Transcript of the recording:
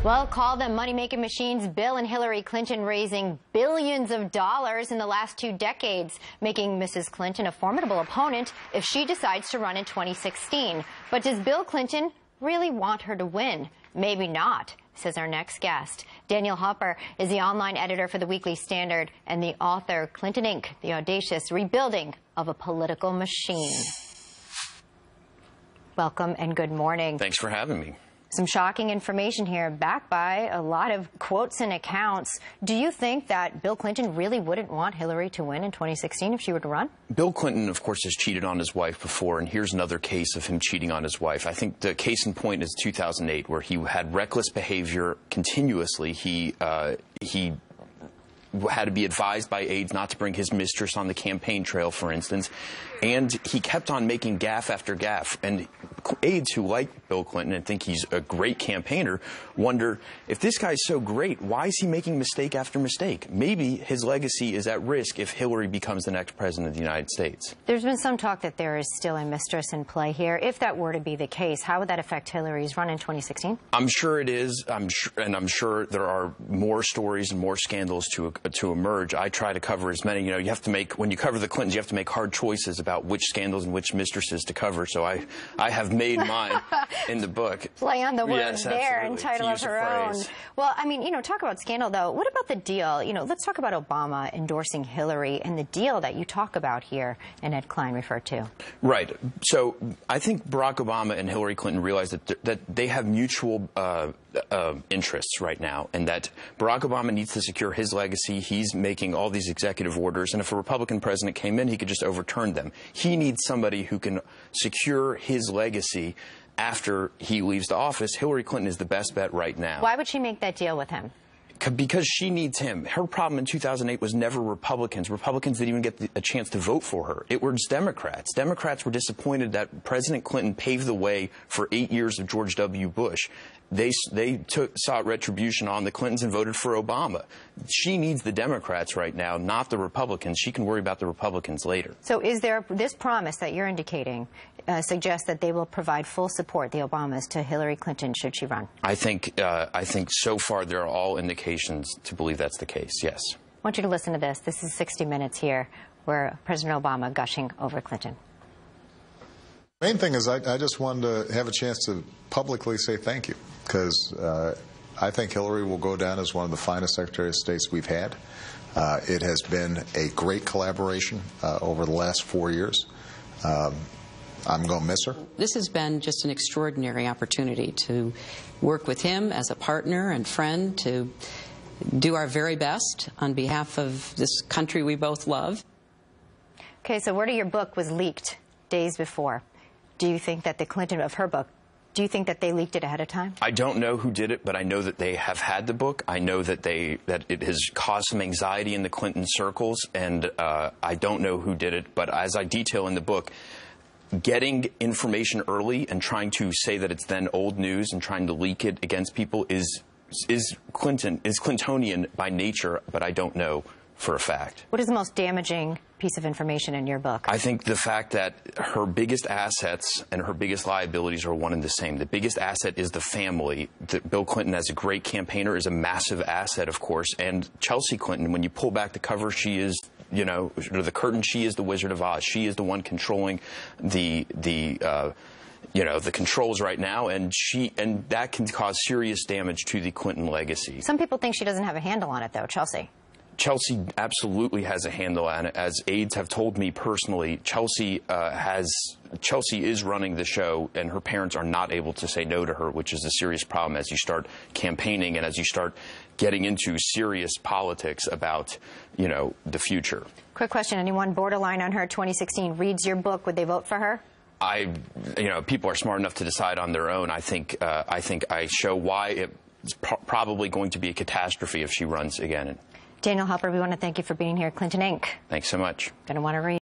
Well, call them money-making machines. Bill and Hillary Clinton raising billions of dollars in the last 2 decades, making Mrs. Clinton a formidable opponent if she decides to run in 2016. But does Bill Clinton really want her to win? Maybe not, says our next guest. Daniel Halper is the online editor for the Weekly Standard and the author, Clinton Inc., The Audacious Rebuilding of a Political Machine. Welcome and good morning. Thanks for having me. Some shocking information here, backed by a lot of quotes and accounts. Do you think that Bill Clinton really wouldn't want Hillary to win in 2016 if she were to run? Bill Clinton, of course, has cheated on his wife before, and here's another case of him cheating on his wife. I think the case in point is 2008, where he had reckless behavior continuously. He had to be advised by aides not to bring his mistress on the campaign trail, for instance, and he kept on making gaffe after gaffe. And aides who like Bill Clinton and think he's a great campaigner wonder, if this guy's so great, why is he making mistake after mistake? Maybe his legacy is at risk if Hillary becomes the next president of the United States. There's been some talk that there is still a mistress in play here. If that were to be the case, how would that affect Hillary's run in 2016? I'm sure it is. I'm sure there are more stories and more scandals to emerge. I try to cover as many. You know, you have to make, when you cover the Clintons, you have to make hard choices about which scandals and which mistresses to cover. So I have made mine in the book. Play on the words, yes, there and title of her own. Well, I mean, you know, talk about scandal, though. What about the deal? You know, let's talk about Obama endorsing Hillary and the deal that you talk about here and Ed Klein referred to. Right. So I think Barack Obama and Hillary Clinton realize that they have mutual interests right now, and that Barack Obama needs to secure his legacy. He's making all these executive orders, and if a Republican president came in, he could just overturn them. He needs somebody who can secure his legacy after he leaves the office. Hillary Clinton is the best bet right now. Why would she make that deal with him? Because she needs him. Her problem in 2008 was never Republicans. Republicans didn't even get a chance to vote for her. It was Democrats. Democrats were disappointed that President Clinton paved the way for 8 years of George W. Bush. They sought retribution on the Clintons and voted for Obama. She needs the Democrats right now, not the Republicans. She can worry about the Republicans later. So is there this promise that you're indicating suggests that they will provide full support, the Obamas, to Hillary Clinton should she run? I think so far there are all indications to believe that's the case, yes. I want you to listen to this. This is 60 Minutes here, where President Obama gushing over Clinton. Main thing is I just wanted to have a chance to publicly say thank you, because I think Hillary will go down as one of the finest Secretary of States we've had. It has been a great collaboration over the last 4 years. I'm going to miss her. This has been just an extraordinary opportunity to work with him as a partner and friend, to do our very best on behalf of this country we both love. Okay, so word of your book was leaked days before. Do you think that the Clinton of her book, do you think that they leaked it ahead of time? I don't know who did it, but I know that they have had the book. I know that it has caused some anxiety in the Clinton circles, and I don't know who did it. But as I detail in the book, getting information early and trying to say that it's then old news and trying to leak it against people is Clintonian by nature, but I don't know for a fact. What is the most damaging piece of information in your book? I think the fact that her biggest assets and her biggest liabilities are one and the same. The biggest asset is the family. Bill Clinton, as a great campaigner, is a massive asset, of course. And Chelsea Clinton, when you pull back the cover, she is, you know, the curtain, she is the Wizard of Oz. She is the one controlling the controls right now, and that can cause serious damage to the Clinton legacy. Some people think she doesn't have a handle on it, though. Chelsea absolutely has a handle on it. As aides have told me personally, Chelsea is running the show, and her parents are not able to say no to her, which is a serious problem as you start campaigning and as you start getting into serious politics about, you know, the future. Quick question. Anyone borderline on her 2016 reads your book, would they vote for her? People are smart enough to decide on their own. I think I show why it's probably going to be a catastrophe if she runs again. Daniel Halper, we want to thank you for being here. Clinton Inc. Thanks so much. Going to want to read.